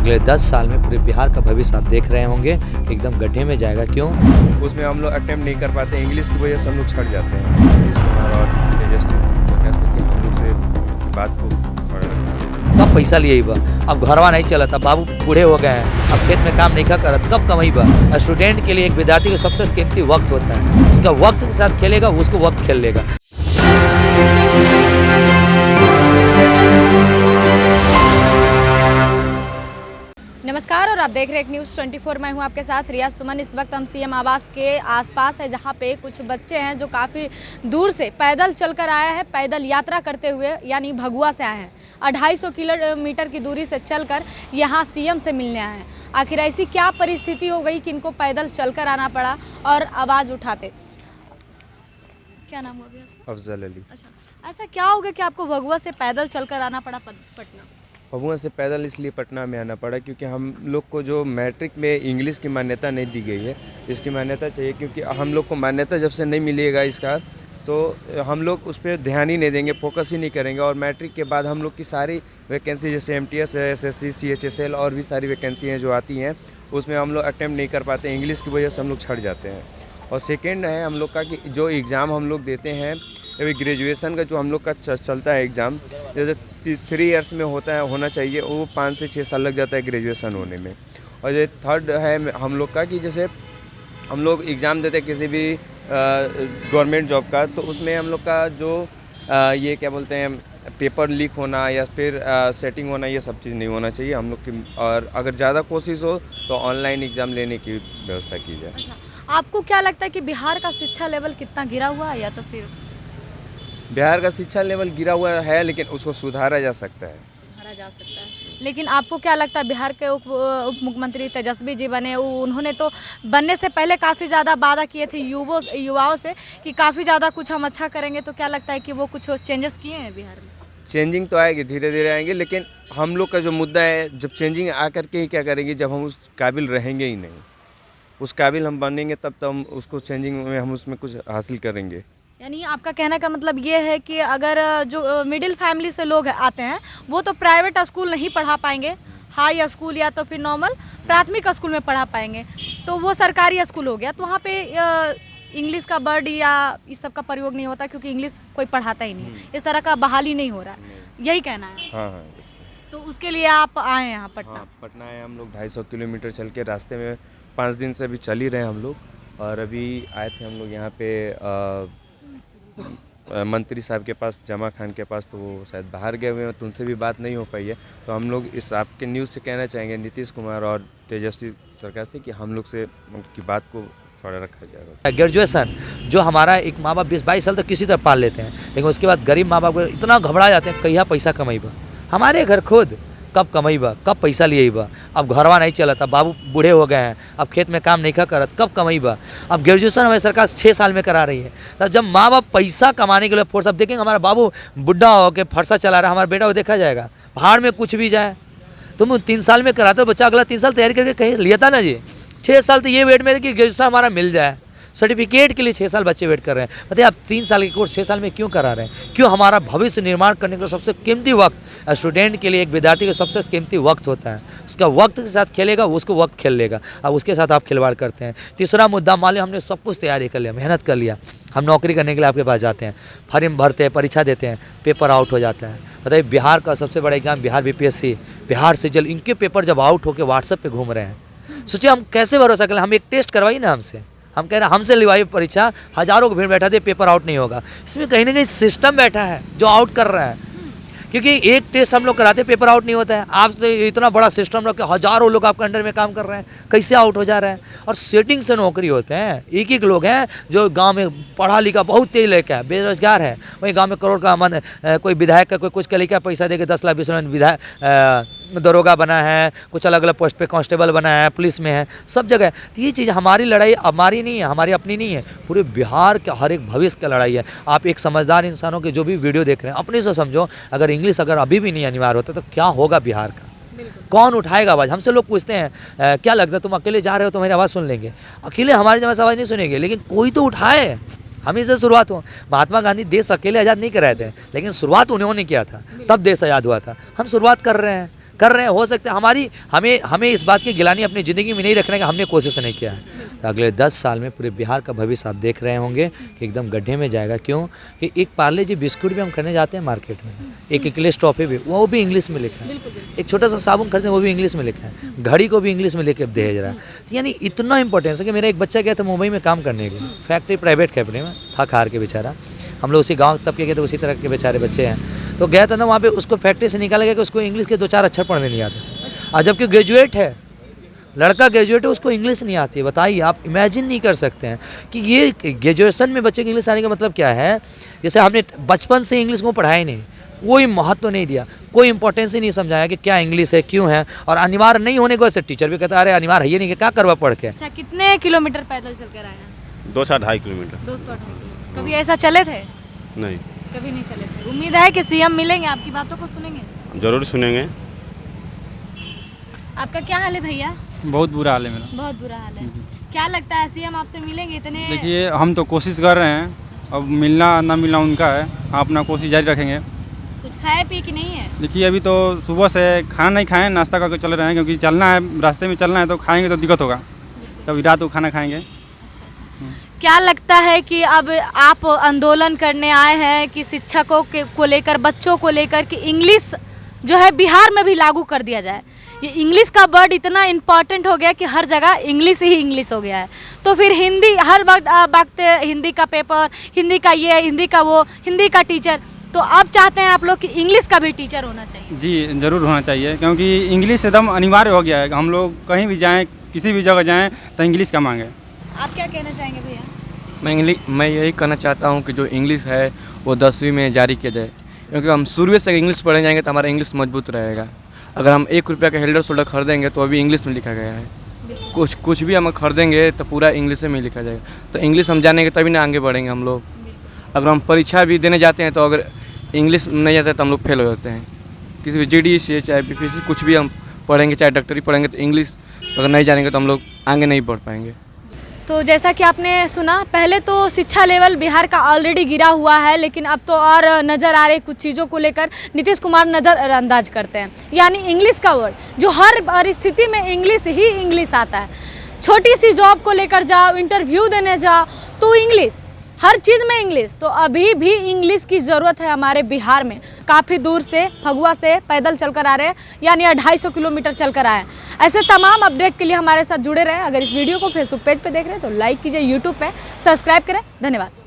अगले 10 साल में पूरे बिहार का भविष्य आप देख रहे होंगे कि एकदम गड्ढे में जाएगा। क्यों? उसमें हम लोग अटेम्प्ट नहीं कर पाते, इंग्लिश की वजह से हम लोग छट जाते हैं। नीतीश कुमार और तेजस्वी कैसे कि हम लोग से बात को कब पैसा लिए बा? अब घरवा नहीं चला था, बाबू बूढ़े हो गए हैं, अब खेत में काम नहीं करत, कब कमाई बा? स्टूडेंट के लिए एक विद्यार्थी का सबसे कीमती वक्त होता है, उसका वक्त के साथ खेलेगा उसको वक्त खेल लेगा। नमस्कार और आप देख रहे हैं न्यूज़ 24। मैं हूं आपके साथ रिया सुमन। इस वक्त हम सीएम आवास के आसपास है, जहां पे कुछ बच्चे हैं जो काफ़ी दूर से पैदल चलकर आए हैं, पैदल यात्रा करते हुए, यानी भगुआ से आए हैं। 250 किलोमीटर की दूरी से चलकर यहां सीएम से मिलने आए हैं। आखिर ऐसी क्या परिस्थिति हो गई कि इनको पैदल चलकर आना पड़ा और आवाज़ उठाते। क्या नाम हो गया? अफजल अली। अच्छा, ऐसा क्या हो गया कि आपको भगुआ से पैदल चलकर आना पड़ा पटना? भभुआ से पैदल इसलिए पटना में आना पड़ा क्योंकि हम लोग को जो मैट्रिक में इंग्लिश की मान्यता नहीं दी गई है, इसकी मान्यता चाहिए। क्योंकि हम लोग को मान्यता जब से नहीं मिलेगा इसका, तो हम लोग उस पर ध्यान ही नहीं देंगे, फोकस ही नहीं करेंगे। और मैट्रिक के बाद हम लोग की सारी वैकेंसी जैसे MTS है, SSC, CHSL और भी सारी वैकेंसी हैं जो आती हैं, उसमें हम लोग अटेम्प्ट नहीं कर पाते, इंग्लिश की वजह से हम लोग छट जाते हैं। और सेकेंड है हम लोग का कि जो एग्ज़ाम हम लोग देते हैं, अभी ग्रेजुएशन का जो हम लोग का चलता है एग्ज़ाम, जैसे 3 इयर्स में होना चाहिए, वो 5 से 6 साल लग जाता है ग्रेजुएशन होने में। और ये थर्ड है हम लोग का कि जैसे हम लोग एग्ज़ाम देते हैं किसी भी गवर्नमेंट जॉब का, तो उसमें हम लोग का जो ये क्या बोलते हैं, पेपर लीक होना या फिर सेटिंग होना, ये सब चीज़ नहीं होना चाहिए हम लोग की। और अगर ज़्यादा कोशिश हो तो ऑनलाइन एग्ज़ाम लेने की व्यवस्था की जाए। अच्छा, आपको क्या लगता है कि बिहार का शिक्षा लेवल कितना गिरा हुआ है, या तो फिर बिहार का शिक्षा लेवल गिरा हुआ है, लेकिन उसको सुधारा जा सकता है। सुधारा जा सकता है। लेकिन आपको क्या लगता है, बिहार के उप मुख्यमंत्री तेजस्वी जी बने, उन्होंने तो बनने से पहले काफ़ी ज़्यादा वादा किए थे युवाओं से कि काफ़ी ज़्यादा कुछ हम अच्छा करेंगे, तो क्या लगता है कि वो कुछ चेंजेस किए हैं बिहार में? चेंजिंग तो आएगी, धीरे धीरे आएंगे, लेकिन हम लोग का जो मुद्दा है, जब चेंजिंग आकर के ही क्या करेंगे, जब हम उस काबिल रहेंगे ही नहीं, उस काबिल हम बनेंगे तब तो हम उसको चेंजिंग में हम उसमें कुछ हासिल करेंगे। यानी आपका कहने का मतलब ये है कि अगर जो मिडिल फैमिली से लोग आते हैं, वो तो प्राइवेट स्कूल नहीं पढ़ा पाएंगे, हाई स्कूल या तो फिर नॉर्मल प्राथमिक स्कूल में पढ़ा पाएंगे, तो वो सरकारी स्कूल हो गया, तो वहाँ पे इंग्लिश का वर्ड या इस सब का प्रयोग नहीं होता, क्योंकि इंग्लिश कोई पढ़ाता ही नहीं, इस तरह का बहाली नहीं हो रहा है, यही कहना है? हाँ। तो उसके लिए आप आए हैं यहाँ पटना? हाँ, पटना आए हम लोग 250 किलोमीटर चल के, रास्ते में 5 दिन से अभी चल ही रहे हैं हम लोग। और अभी आए थे हम लोग यहाँ पे मंत्री साहब के पास, जमा खान के पास, तो वो शायद बाहर गए हुए हैं, तो उनसे भी बात नहीं हो पाई है। तो हम लोग इस आपके न्यूज़ से कहना चाहेंगे नीतीश कुमार और तेजस्वी सरकार से कि हम लोग से उनकी बात को थोड़ा रखा जाएगा। ग्रेजुएशन जो हमारा एक माँ बाप 20-22 साल तक किसी तरह पाल लेते हैं, लेकिन उसके बाद गरीब माँ बाप इतना घबरा जाते हैं, कहिया पैसा कमाई बा? हमारे घर खुद कब कमाई बा, कब पैसा लिए बा? अब घरवा नहीं चला था, बाबू बूढ़े हो गए हैं, अब खेत में काम नहीं करत, कब कमाई बा? अब ग्रेजुएशन हमारी सरकार 6 साल में करा रही है। तब जब माँ बाप पैसा कमाने के लिए फोर्स, अब देखेंगे हमारा बाबू बुढ़ा हो के फरसा चला रहा है, हमारा बेटा वो देखा जाएगा, पहाड़ में कुछ भी जाए। तुम 3 साल में कराते हो, बच्चा अगला 3 साल तैयारी करके कहीं लिया था ना जी। 6 साल तो ये वेट में कि ग्रेजुएशन हमारा मिल जाए, सर्टिफिकेट के लिए 6 साल बच्चे वेट कर रहे हैं। बताइए आप 3 साल के कोर्स 6 साल में क्यों करा रहे हैं? क्यों? हमारा भविष्य निर्माण करने का सबसे कीमती वक्त, स्टूडेंट के लिए एक विद्यार्थी का सबसे कीमती वक्त होता है, उसका वक्त के साथ खेलेगा उसको वक्त खेल लेगा। अब उसके साथ आप खिलवाड़ करते हैं। तीसरा मुद्दा, मान लो हमने सब कुछ तैयारी कर लिया, मेहनत कर लिया, हम नौकरी करने के लिए आपके पास जाते हैं, फॉर्म भरते हैं, परीक्षा देते हैं, पेपर आउट हो जाता है। बताइए बिहार का सबसे बड़ा एग्जाम बिहार BPSC, बिहार से जल, इनके पेपर जब आउट होकर व्हाट्सएप पे घूम रहे हैं, सोचिए हम कैसे भरोसा करें? हम एक टेस्ट करवाइए ना हमसे, हम कह रहे हैं हमसे लिवाई परीक्षा, हज़ारों को भीड़ बैठा दे, पेपर आउट नहीं होगा। इसमें कहीं ना कहीं सिस्टम बैठा है जो आउट कर रहा है, क्योंकि एक टेस्ट हम लोग कराते पेपर आउट नहीं होता है। आप तो इतना बड़ा सिस्टम रख के हज़ारों लोग आपके अंडर में काम कर रहे हैं, कैसे आउट हो जा रहा है? और सेटिंग से नौकरी होते हैं, एक लोग हैं जो गांव में पढ़ा लिखा बहुत तेज लड़का है, बेरोजगार है, वहीं गांव में करोड़ का मन, कोई विधायक का कोई कुछ का लिखा पैसा दे के 10 लाख 20 लाख विधायक दरोगा बना है, कुछ अलग अलग पोस्ट पे कांस्टेबल बना है, पुलिस में है, सब जगह। तो ये चीज़ हमारी लड़ाई हमारी नहीं है, हमारी अपनी नहीं है, पूरे बिहार के हर एक भविष्य की लड़ाई है। आप एक समझदार इंसानों के जो भी वीडियो देख रहे हैं, अपने से समझो, अगर इंग्लिश अगर अभी भी नहीं अनिवार्य होता तो क्या होगा बिहार का? कौन उठाएगा आवाज़? हमसे लोग पूछते हैं क्या लगता है तुम अकेले जा रहे हो, तुम्हारी आवाज़ सुन लेंगे? अकेले हमारी जगह आवाज़ नहीं सुनेंगे, लेकिन कोई तो उठाए, हम से शुरुआत हो। महात्मा गांधी देश अकेले आज़ाद नहीं कराए थे, लेकिन शुरुआत उन्होंने किया था, तब देश आज़ाद हुआ था। हम शुरुआत कर रहे हैं, कर रहे हैं। हो सकता है हमें इस बात की गिलानी अपनी ज़िंदगी में नहीं रखने का हमने कोशिश नहीं किया है। तो अगले 10 साल में पूरे बिहार का भविष्य आप देख रहे होंगे कि एकदम गड्ढे में जाएगा। क्यों कि एक पार्ले जी बिस्कुट भी हम खरीदने जाते हैं मार्केट में, एक इंग्लिश टॉफी भी, वो भी इंग्लिश में लिखा है। एक छोटा सा साबुन खरीदते हैं वो भी इंग्लिश में लिखा है, घड़ी को भी इंग्लिश में लेके भेज रहा है। तो यानी इतना इंपॉर्टेंस है कि मेरा एक बच्चा गया था मुंबई में काम करने के लिए, फैक्ट्री प्राइवेट कंपनी में था, खार के बेचारा, हम लोग उसी गाँव तब के गए थे, उसी तरह के बेचारे बच्चे हैं। तो गया था ना वहाँ पे, उसको फैक्ट्री से निकाला गया कि उसको इंग्लिश के 2-4 अक्षर पढ़ने नहीं आते थे। और जबकि ग्रेजुएट है, लड़का ग्रेजुएट है, उसको इंग्लिश नहीं आती है। बताइए, आप इमेजिन नहीं कर सकते हैं कि ये ग्रेजुएशन में बच्चे को इंग्लिश आने का मतलब क्या है। जैसे हमने बचपन से इंग्लिश को पढ़ाया ही नहीं, कोई महत्व नहीं दिया, कोई इंपॉर्टेंस ही नहीं समझाया कि क्या इंग्लिश है, क्यों है, और अनिवार्य नहीं होने को ऐसे टीचर भी कहता है अरे अनिवार्य है ही नहीं, क्या करवा पढ़ के। अच्छा, कितने किलोमीटर पैदल चल कर आए हैं? 2-2.5 किलोमीटर। 200 किलोमीटर। कभी ऐसा चले थे? नहीं, कभी नहीं चले थे। उम्मीद है कि सीएम मिलेंगे, आपकी बातों को सुनेंगे? जरूर सुनेंगे। आपका क्या हाल है भैया? बहुत बुरा हाल है मेरा। बहुत बुरा हाल है। क्या लगता है सीएम आपसे मिलेंगे? इतने देखिए, हम तो कोशिश कर रहे हैं, अब मिलना ना मिलना उनका है, हम अपना कोशिश जारी रखेंगे। कुछ खाए पी कि नहीं है? देखिए, अभी तो सुबह से खाना नहीं खाएं, नाश्ता करके चल रहे हैं, क्योंकि चलना है, रास्ते में चलना है, तो खाएंगे तो दिक्कत होगा, तभी रात को खाना खाएंगे। क्या लगता है कि अब आप आंदोलन करने आए हैं कि शिक्षकों को लेकर, बच्चों को लेकर कि इंग्लिश जो है बिहार में भी लागू कर दिया जाए? ये इंग्लिश का वर्ड इतना इम्पॉर्टेंट हो गया कि हर जगह इंग्लिश ही इंग्लिश हो गया है। तो फिर हिंदी हर वक्त हिंदी का पेपर, हिंदी का ये, हिंदी का वो, हिंदी का टीचर, तो अब चाहते हैं आप लोग कि इंग्लिश का भी टीचर होना चाहिए? जी, ज़रूर होना चाहिए, क्योंकि इंग्लिश एकदम अनिवार्य हो गया है। हम लोग कहीं भी जाएँ, किसी भी जगह जाएँ तो इंग्लिश का मांगे। आप क्या कहना चाहेंगे भैया? मैं यही कहना चाहता हूँ कि जो इंग्लिश है वो 10वीं में जारी किया जाए, क्योंकि हम शुरू से इंग्लिश पढ़ने जाएंगे तो हमारा इंग्लिश मजबूत रहेगा। अगर हम 1 रुपया का हेल्डर शोल्डर खरीदेंगे तो अभी इंग्लिश में लिखा गया है, कुछ भी हम खरीदेंगे तो पूरा इंग्लिश में लिखा जाएगा। तो इंग्लिश हम जानेंगे तभी ना आगे बढ़ेंगे हम लोग। अगर हम परीक्षा भी देने जाते हैं तो अगर इंग्लिश नहीं आता है तो हम लोग फेल हो जाते हैं। किसी भी GDC चाहे BPSC कुछ भी हम पढ़ेंगे, चाहे डॉक्टरी पढ़ेंगे, तो इंग्लिश अगर नहीं जानेंगे तो हम लोग आगे नहीं बढ़ पाएंगे। तो जैसा कि आपने सुना, पहले तो शिक्षा लेवल बिहार का ऑलरेडी गिरा हुआ है, लेकिन अब तो और नज़र आ रहे कुछ चीज़ों को लेकर नीतीश कुमार नज़रअंदाज करते हैं। यानी इंग्लिश का वर्ड, जो हर परिस्थिति में इंग्लिश ही इंग्लिश आता है। छोटी सी जॉब को लेकर जाओ, इंटरव्यू देने जाओ तो इंग्लिश, हर चीज़ में इंग्लिश। तो अभी भी इंग्लिश की ज़रूरत है हमारे बिहार में। काफ़ी दूर से, फगुआ से पैदल चलकर आ रहे हैं, यानी 250 किलोमीटर चलकर आए हैं। ऐसे तमाम अपडेट के लिए हमारे साथ जुड़े रहें। अगर इस वीडियो को फेसबुक पेज पे देख रहे हैं तो लाइक कीजिए, यूट्यूब पे सब्सक्राइब करें। धन्यवाद।